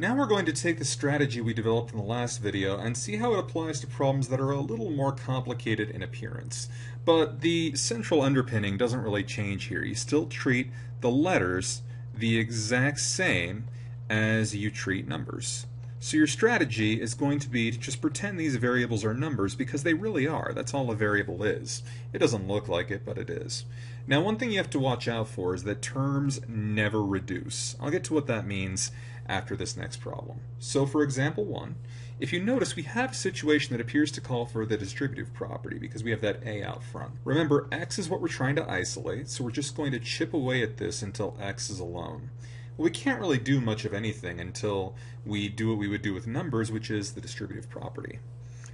Now we're going to take the strategy we developed in the last video and see how it applies to problems that are a little more complicated in appearance. But the central underpinning doesn't really change here. You still treat the letters the exact same as you treat numbers. So your strategy is going to be to just pretend these variables are numbers because they really are. That's all a variable is. It doesn't look like it, but it is. Now one thing you have to watch out for is that terms never reduce. I'll get to what that means after this next problem. So for example 1, if you notice we have a situation that appears to call for the distributive property because we have that a out front. Remember, x is what we're trying to isolate, so we're just going to chip away at this until x is alone. Well, we can't really do much of anything until we do what we would do with numbers, which is the distributive property.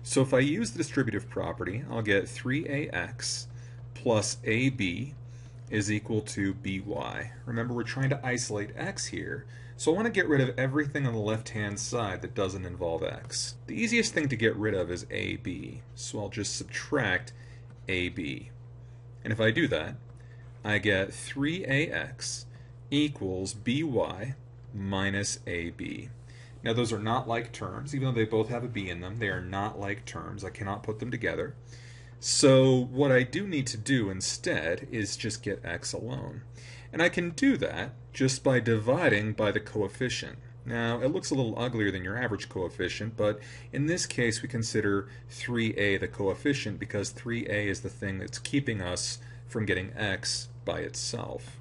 So if I use the distributive property, I'll get 3ax plus ab is equal to by. Remember, we're trying to isolate x here, so I want to get rid of everything on the left-hand side that doesn't involve x. The easiest thing to get rid of is ab, so I'll just subtract ab. And if I do that, I get 3ax equals by minus ab. Now those are not like terms. Even though they both have a b in them, they are not like terms. I cannot put them together. So what I do need to do instead is just get x alone. And I can do that just by dividing by the coefficient. Now it looks a little uglier than your average coefficient, but in this case we consider 3a the coefficient because 3a is the thing that's keeping us from getting x by itself.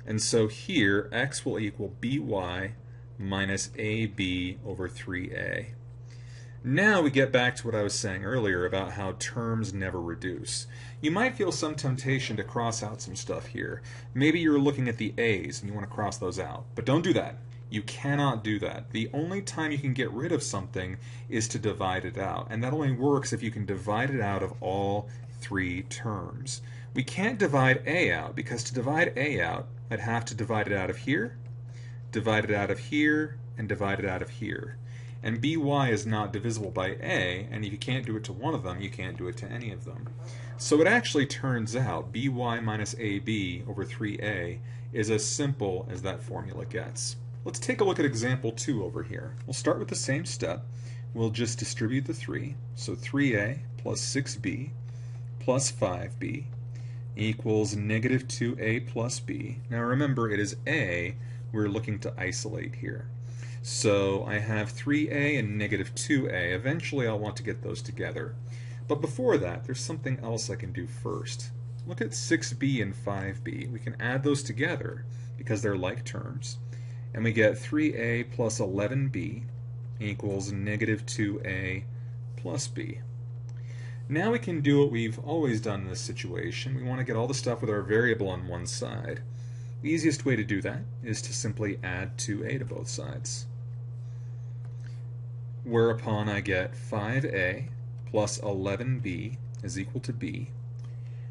And so here x will equal by minus ab over 3a. Now we get back to what I was saying earlier about how terms never reduce. You might feel some temptation to cross out some stuff here. Maybe you're looking at the a's and you want to cross those out. But don't do that. You cannot do that. The only time you can get rid of something is to divide it out. And that only works if you can divide it out of all three terms. We can't divide a out because to divide a out, I'd have to divide it out of here, divide it out of here, and divide it out of here. And by is not divisible by a, and if you can't do it to one of them, you can't do it to any of them. So it actually turns out by minus ab over 3a is as simple as that formula gets. Let's take a look at example 2 over here. We'll start with the same step. We'll just distribute the 3. So 3a plus 6b plus 5b equals negative 2a plus b. Now remember, it is a we're looking to isolate here. So I have 3a and negative 2a. Eventually I'll want to get those together. But before that, there's something else I can do first. Look at 6b and 5b. We can add those together because they're like terms. And we get 3a plus 11b equals negative 2a plus b. Now we can do what we've always done in this situation. We want to get all the stuff with our variable on one side. The easiest way to do that is to simply add 2a to both sides. Whereupon I get 5a plus 11b is equal to b.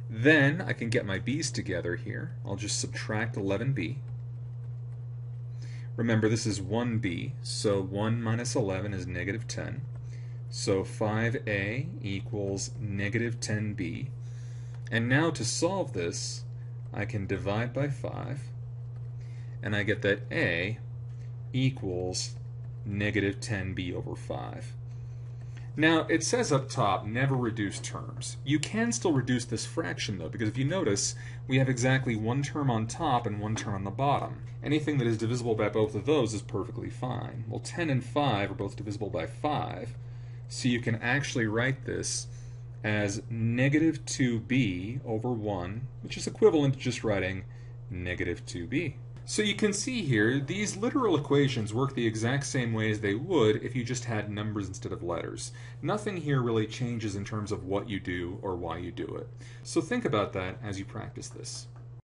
Then I can get my b's together here. I'll just subtract 11b. Remember, this is 1b, so 1 minus 11 is negative 10. So 5a equals negative 10b. And now to solve this, I can divide by 5, and I get that a equals negative 10b over 5. Now, it says up top, never reduce terms. You can still reduce this fraction, though, because if you notice, we have exactly one term on top and one term on the bottom. Anything that is divisible by both of those is perfectly fine. Well, 10 and 5 are both divisible by 5, so you can actually write this as negative 2b over 1, which is equivalent to just writing negative 2b. So you can see here, these literal equations work the exact same way as they would if you just had numbers instead of letters. Nothing here really changes in terms of what you do or why you do it. So think about that as you practice this.